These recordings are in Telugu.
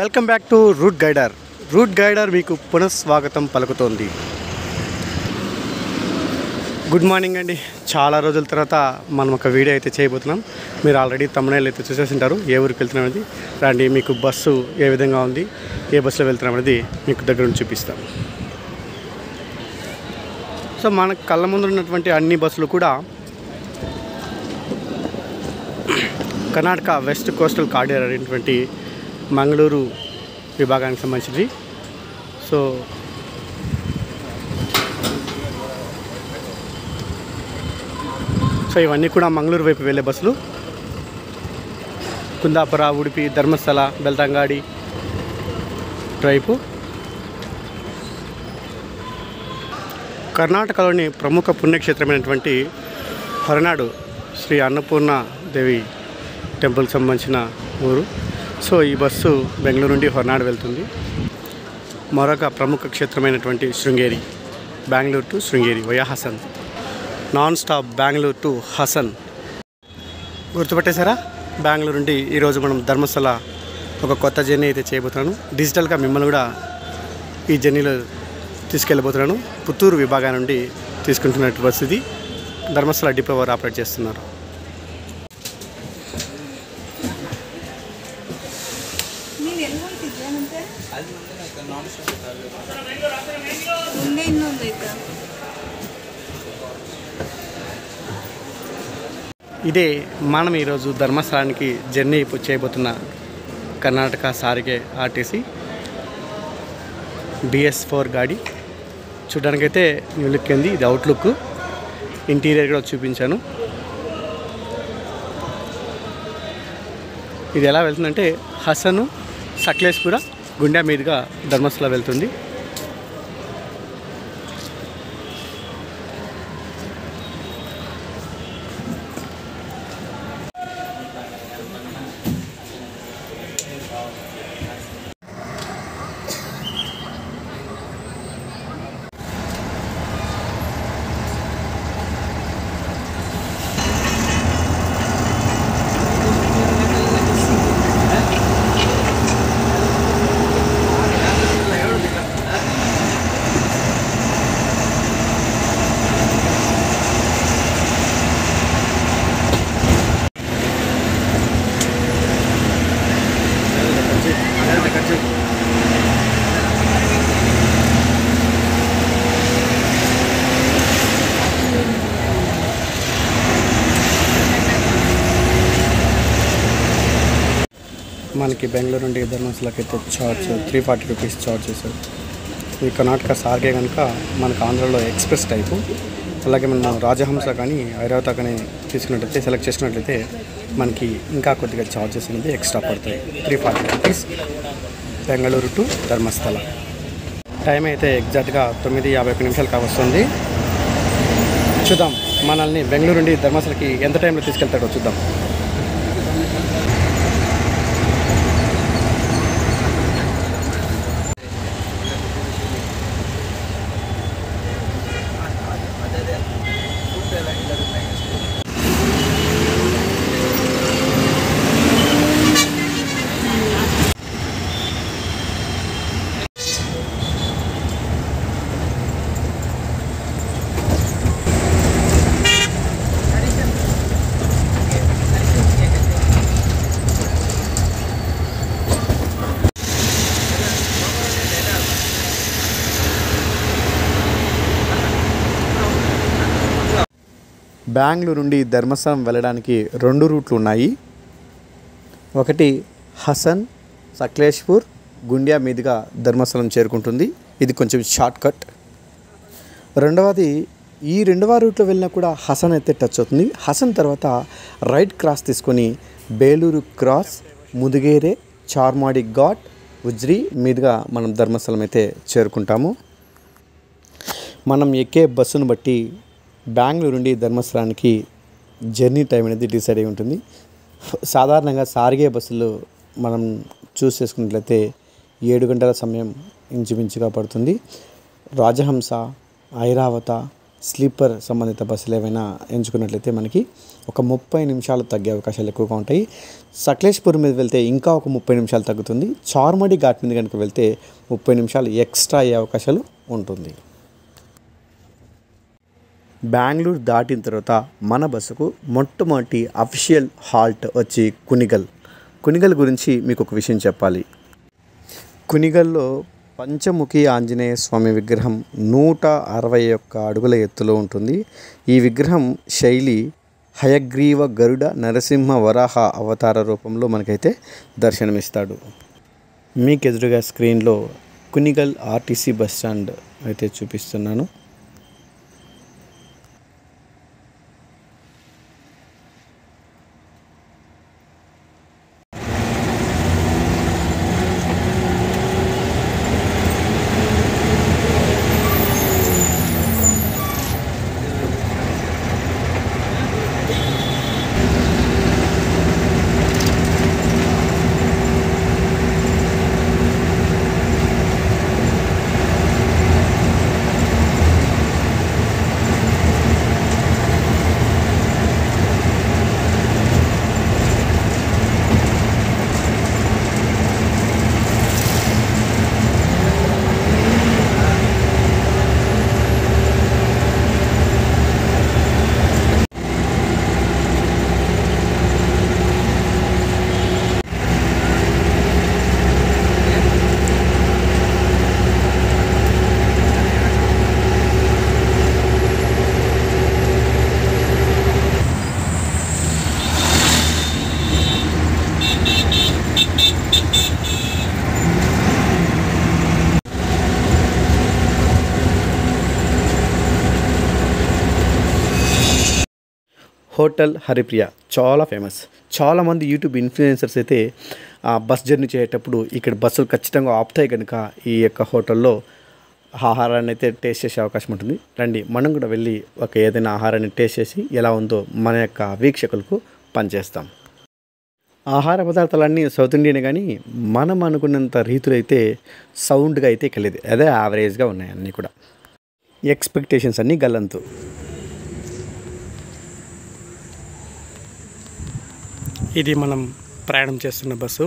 Welcome back to Route Guider. Route Guider మీకు పునఃస్వాగతం పలుకుతోంది. గుడ్ మార్నింగ్ అండి. చాలా రోజుల తర్వాత మనం ఒక వీడియో అయితే చేయబోతున్నాం. మీరు ఆల్రెడీ తమ్ముళ్ళు అయితే చూసేసి ఉంటారు. ఏ ఊరికి వెళ్తున్నాం అనేది. రండి, మీకు బస్సు ఏ విధంగా ఉంది, ఏ బస్సులో వెళ్తున్నాం అనేది మీకు దగ్గర నుంచి చూపిస్తాం. సో మన కళ్ళ ముందు ఉన్నటువంటి అన్ని బస్సులు కూడా కర్ణాటక వెస్ట్ కోస్టల్ కార్డియర్ అనేటువంటి మంగళూరు విభాగానికి సంబంధించింది. సో ఇవన్నీ కూడా మంగళూరు వైపు వెళ్ళే బస్సులు. కుందాపుర, ఉడిపి, ధర్మస్థల, బెల్తంగాడి వైపు. కర్ణాటకలోని ప్రముఖ పుణ్యక్షేత్రమైనటువంటి హొరనాడు శ్రీ అన్నపూర్ణ దేవి టెంపుల్కి సంబంధించిన ఊరు. సో ఈ బస్సు బెంగళూరు నుండి హొరనాడు వెళ్తుంది. మరొక ప్రముఖ క్షేత్రమైనటువంటి Sringeri, Bengaluru to Sringeri via Hassan, non stop Bengaluru to Hassan. గుర్తుపట్టేశారా? బెంగళూరు నుండి ఈరోజు మనం ధర్మస్థల ఒక కొత్త జర్నీ అయితే చేయబోతున్నాను. డిజిటల్గా మిమ్మల్ని కూడా ఈ జర్నీలో తీసుకెళ్ళబోతున్నాను. పుత్తూరు విభాగం నుండి తీసుకుంటున్నట్టు బస్సు ఇది. ధర్మస్థల డిపో వారు ఆపరేట్ చేస్తున్నారు. ఇదే మనం ఈరోజు ధర్మస్థలానికి జర్నీ చేయబోతున్న కర్ణాటక సారిగే ఆర్టీసీ BS4 గాడి. చూడడానికైతే న్యూ లుక్ ఉంది. ఇది అవుట్లుక్. ఇంటీరియర్ కూడా చూపించాను. ఇది ఎలా వెళ్తుందంటే హసను, సక్లేష్పుర, గుండె మీదుగా ధర్మస్థల వెళ్తుంది. మనకి బెంగళూరు నుండి ధర్మస్థలకి అయితే ఛార్జ్ 340 రూపీస్ ఛార్జ్ చేశారు. ఈ కర్ణాటక సార్గే కనుక మనకు ఆంధ్రలో ఎక్స్ప్రెస్ టైపు. అలాగే మనం రాజహంస కానీ ఐరావత కానీ తీసుకున్నట్లయితే, సెలెక్ట్ చేసుకున్నట్లయితే మనకి ఇంకా కొద్దిగా ఛార్జెస్ అనేది ఎక్స్ట్రా పడతాయి. 340 rupees Bengaluru to Dharmasthala. Time అయితే ఎగ్జాక్ట్గా 9:51 కావస్తుంది. చూద్దాం మనల్ని బెంగళూరు నుండి ధర్మస్థలకి ఎంత టైంలో తీసుకెళ్తాడో చూద్దాం. బెంగళూరు నుండి ధర్మస్థలం వెళ్ళడానికి 2 రూట్లు ఉన్నాయి. ఒకటి హసన్, సక్లేష్పూర్, గుండ్యా మీదుగా ధర్మస్థలం చేరుకుంటుంది. ఇది కొంచెం షార్ట్ కట్. రెండవది, ఈ రెండవ రూట్లో వెళ్ళినా కూడా హసన్ అయితే టచ్ అవుతుంది. హసన్ తర్వాత రైట్ క్రాస్ తీసుకొని బేలూరు క్రాస్, ముదిగేరే, చార్మాడి ఘాట్, ఉజ్రి మీదుగా మనం ధర్మస్థలం అయితే చేరుకుంటాము. మనం ఎక్కే బస్సును బట్టి బెంగళూరు నుండి ధర్మస్థలానికి జర్నీ టైం అనేది డిసైడ్ అయి ఉంటుంది. సాధారణంగా సారిగే బస్సులు మనం చూస్ చేసుకున్నట్లయితే 7 గంటల సమయం ఇంచుమించుగా పడుతుంది. రాజహంస, ఐరావత, స్లీపర్ సంబంధిత బస్సులు ఏవైనా ఎంచుకున్నట్లయితే మనకి ఒక 30 నిమిషాలు తగ్గే అవకాశాలు ఎక్కువగా ఉంటాయి. సకలేష్పూర్ మీద వెళ్తే ఇంకా ఒక 30 నిమిషాలు తగ్గుతుంది. చార్మడి ఘాట్ మీద కనుక వెళ్తే 30 నిమిషాలు ఎక్స్ట్రా అయ్యే అవకాశాలు ఉంటుంది. బెంగళూరు దాటిన తర్వాత మన బస్సుకు మొట్టమొదటి అఫీషియల్ హాల్ట్ వచ్చి కునిగల్ గురించి మీకు ఒక విషయం చెప్పాలి. కునిగల్లో పంచముఖి ఆంజనేయ స్వామి విగ్రహం 161 అడుగుల ఎత్తులో ఉంటుంది. ఈ విగ్రహం శైలి హయగ్రీవ గరుడ నరసింహ వరాహ అవతార రూపంలో మనకైతే దర్శనమిస్తాడు. మీకు ఎదురుగా స్క్రీన్లో కునిగల్ ఆర్టీసీ బస్ స్టాండ్ అయితే చూపిస్తున్నాను. హోటల్ హరిప్రియ చాలా ఫేమస్. చాలామంది యూట్యూబ్ ఇన్ఫ్లుయెన్సర్స్ అయితే బస్ జర్నీ చేసేటప్పుడు ఇక్కడ బస్సులు ఖచ్చితంగా ఆపుతాయి కనుక ఈ యొక్క హోటల్లో ఆహారాన్ని అయితే టేస్ట్ చేసే అవకాశం ఉంటుంది. రండి మనం కూడా వెళ్ళి ఏదైనా ఆహారాన్ని టేస్ట్ చేసి ఎలా ఉందో మన యొక్క వీక్షకులకు పనిచేస్తాం. ఆహార పదార్థాలన్నీ సౌత్ ఇండియన్ కానీ మనం అనుకున్నంత రీతులు అయితే సౌండ్గా అయితే కలిదు, అదే యావరేజ్గా ఉన్నాయి అన్నీ కూడా. ఎక్స్పెక్టేషన్స్ అన్నీ గల్లంతు. ఇది మనం ప్రయాణం చేస్తున్న బస్సు.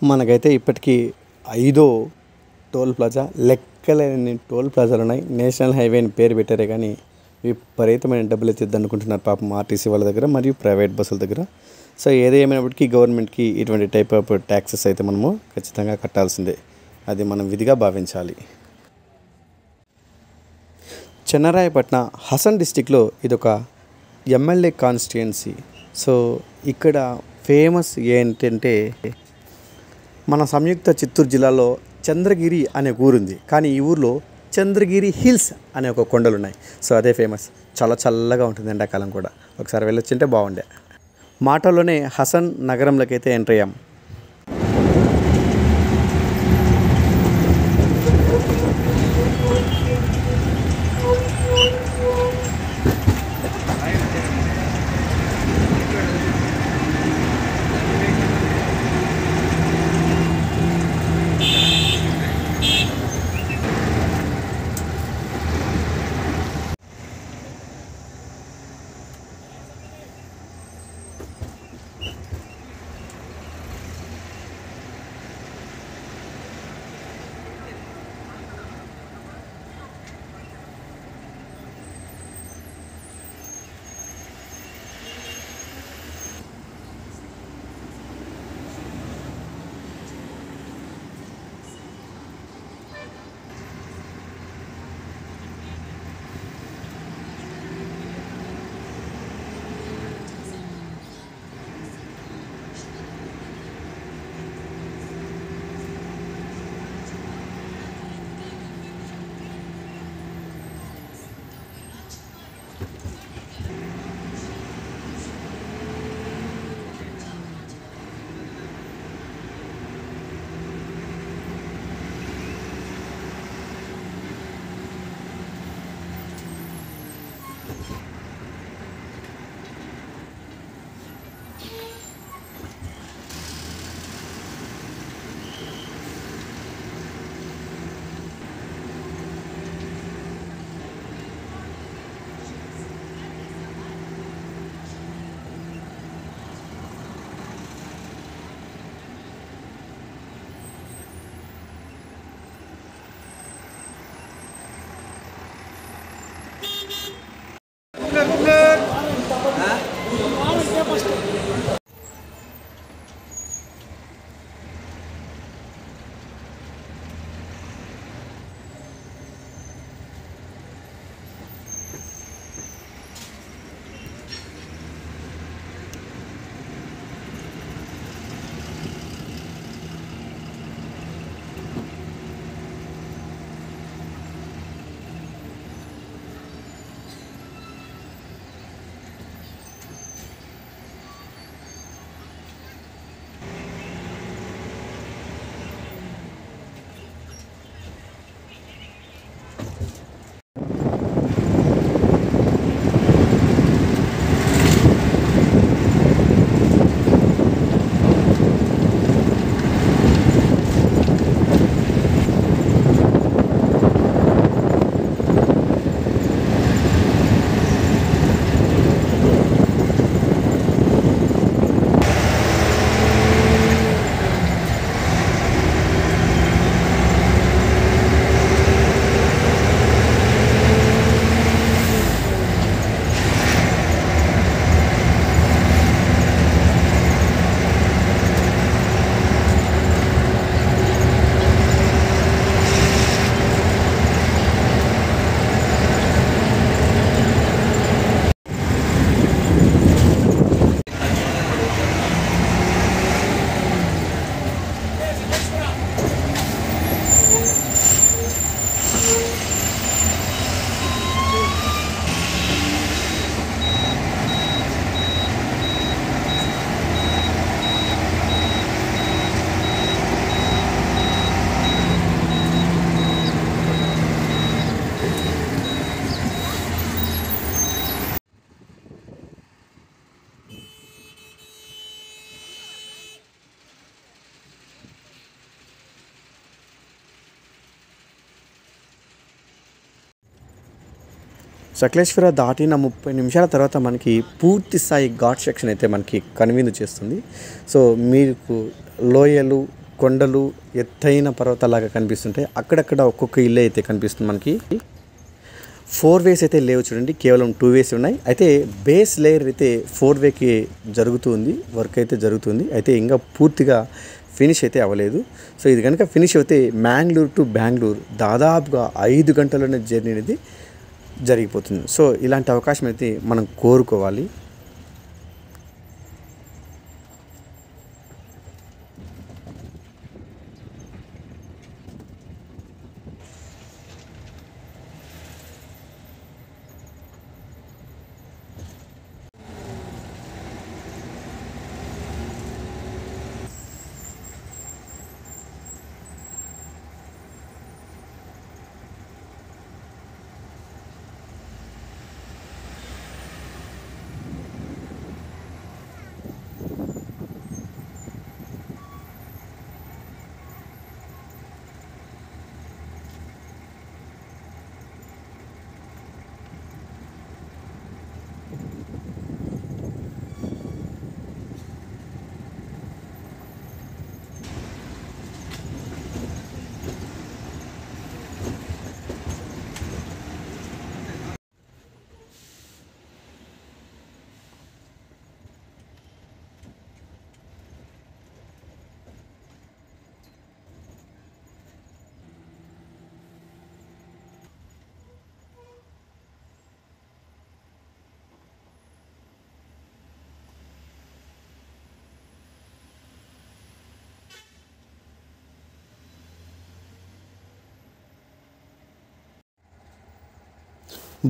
మనకైతే ఇప్పటికీ 5వ టోల్ ప్లాజా, లెక్కలేని టోల్ ప్లాజాలు ఉన్నాయి. నేషనల్ హైవే అని పేరు పెట్టారే కానీ విపరీతమైన డబ్బులు అయితే అనుకుంటున్నారు పాపం ఆర్టీసీ వాళ్ళ దగ్గర మరియు ప్రైవేట్ బస్సుల దగ్గర. సో ఏది ఏమైనప్పటికీ గవర్నమెంట్కి ఇటువంటి టైప్ ఆఫ్ ట్యాక్సెస్ అయితే మనము ఖచ్చితంగా కట్టాల్సిందే, అది మనం విధిగా భావించాలి. చెన్నరాయపట్న హసన్ డిస్టిక్లో ఇదొక ఎమ్మెల్యే కాన్స్టిట్యుయెన్సీ. సో ఇక్కడ ఫేమస్ ఏంటంటే మన సంయుక్త చిత్తూరు జిల్లాలో చంద్రగిరి అనే ఊరుంది, కానీ ఈ ఊర్లో చంద్రగిరి హిల్స్ అనే ఒక కొండలు ఉన్నాయి. సో అదే ఫేమస్, చాలా చల్లగా ఉంటుంది ఎండాకాలం కూడా. ఒకసారి వెళ్ళొచ్చుంటే బాగుండే. మాటల్లోనే హసన్ నగరంలోకి అయితే ఎంటర్ అయ్యాం. సకలేశ్వర దాటిన 30 నిమిషాల తర్వాత మనకి పూర్తి స్థాయి ఘాట్ సెక్షన్ అయితే మనకి కనువిందు చేస్తుంది. సో మీకు లోయలు, కొండలు, ఎత్తైన పర్వతాలాగా కనిపిస్తుంటాయి. అక్కడక్కడ ఒక్కొక్క ఇల్లు అయితే కనిపిస్తుంది మనకి. 4 వేస్ అయితే లేవు చూడండి, కేవలం 2 వేస్ ఉన్నాయి. అయితే బేస్ లేయర్ అయితే 4 వేకి జరుగుతుంది, వర్క్ అయితే జరుగుతుంది. అయితే ఇంకా పూర్తిగా ఫినిష్ అయితే అవ్వలేదు. సో ఇది కనుక ఫినిష్ అయితే మ్యాంగ్లూర్ టు బెంగళూరు దాదాపుగా 5 గంటలనే జర్నీ అనేది జరిగిపోతుంది. సో ఇలాంటి అవకాశం అయితే మనం కోరుకోవాలి.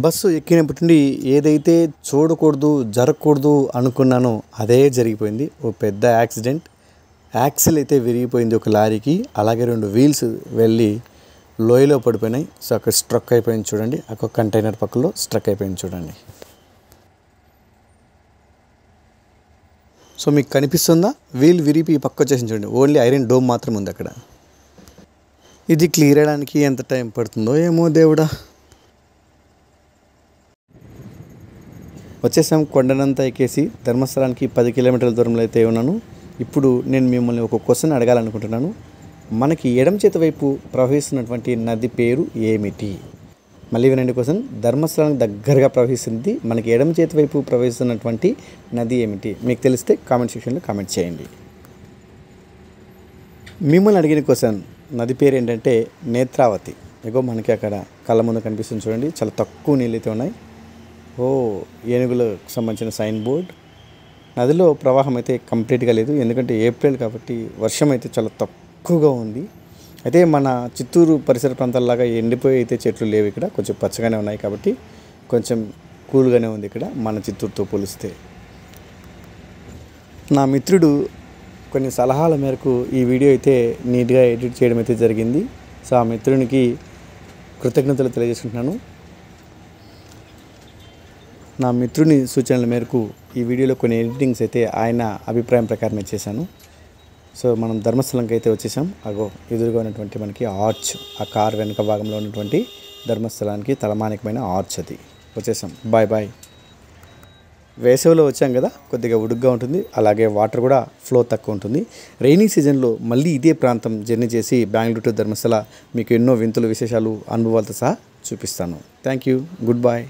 బస్సు ఎక్కినప్పటి నుండి ఏదైతే చూడకూడదు, జరగకూడదు అనుకున్నానో అదే జరిగిపోయింది. ఓ పెద్ద యాక్సిడెంట్. యాక్సిల్ అయితే విరిగిపోయింది ఒక లారీకి. అలాగే 2 వీల్స్ వెళ్ళి లోయలో పడిపోయినాయి. సో అక్కడ స్ట్రక్ అయిపోయింది చూడండి, అక్కడ కంటైనర్ పక్కలో స్ట్రక్ అయిపోయింది చూడండి. సో మీకు కనిపిస్తుందా, వీల్ విరిపి పక్క వచ్చేసింది చూడండి. ఓన్లీ ఐరన్ డోమ్ మాత్రం ఉంది అక్కడ. ఇది క్లియర్ అయ్యడానికి ఎంత టైం పడుతుందో ఏమో దేవుడా. వచ్చేసాం, కొండనంతా ఎక్కేసి ధర్మస్థలానికి 10 కిలోమీటర్ల దూరంలో అయితే ఉన్నాను. ఇప్పుడు నేను మిమ్మల్ని ఒక క్వశ్చన్ అడగాలనుకుంటున్నాను. మనకి ఎడమ చేతి వైపు ప్రవహిస్తున్నటువంటి నది పేరు ఏమిటి? మళ్ళీ వినండి క్వశ్చన్. ధర్మస్థలానికి దగ్గరగా ప్రవహిస్తుంది, మనకి ఎడమ చేతి వైపు ప్రవహిస్తున్నటువంటి నది ఏమిటి? మీకు తెలిస్తే కామెంట్ సెక్షన్లో కామెంట్ చేయండి. మిమ్మల్ని అడిగిన క్వశ్చన్, నది పేరు ఏంటంటే నేత్రావతి. ఇగో మనకి అక్కడ కళ్ళ ముందు కనిపిస్తుంది చూడండి, చాలా తక్కువ నీళ్ళు అయితే ఉన్నాయి. ఏనుగులకు సంబంధించిన సైన్ బోర్డ్. నదిలో ప్రవాహం అయితే కంప్లీట్గా లేదు, ఎందుకంటే ఏప్రిల్ కాబట్టి వర్షం అయితే చాలా తక్కువగా ఉంది. అయితే మన చిత్తూరు పరిసర ప్రాంతాలలాగా ఎండిపోయి అయితే చెట్లు లేవు, ఇక్కడ కొంచెం పచ్చగానే ఉన్నాయి కాబట్టి కొంచెం కూల్గానే ఉంది ఇక్కడ మన చిత్తూరుతో పోలిస్తే. నా మిత్రుడు కొన్ని సలహాల మేరకు ఈ వీడియో అయితే నీట్గా ఎడిట్ చేయడం అయితే జరిగింది. సో ఆ మిత్రునికి కృతజ్ఞతలు తెలియజేసుకుంటున్నాను. నా మిత్రుని సూచనల మేరకు ఈ వీడియోలో కొన్ని ఎడిటింగ్స్ అయితే ఆయన అభిప్రాయం ప్రకారం చేశాను. సో మనం ధర్మస్థలంకి అయితే వచ్చేసాం. అగో ఎదురుగా ఉన్నటువంటి మనకి ఆర్చ్, ఆ కార్ వెనుక భాగంలో ఉన్నటువంటి ధర్మస్థలానికి తలమానికమైన ఆర్చ్ అది. వచ్చేసాం, బాయ్ బాయ్. వేసవిలో వచ్చాం కదా, కొద్దిగా ఉడుగ్గా ఉంటుంది, అలాగే వాటర్ కూడా ఫ్లో తక్కువ ఉంటుంది. రైనీ సీజన్లో మళ్ళీ ఇదే ప్రాంతం జర్నీ చేసి బెంగళూరు టు ధర్మస్థల మీకు ఎన్నో వింతలు, విశేషాలు, అనుభవాలతో సహా చూపిస్తాను. Thank you, good bye.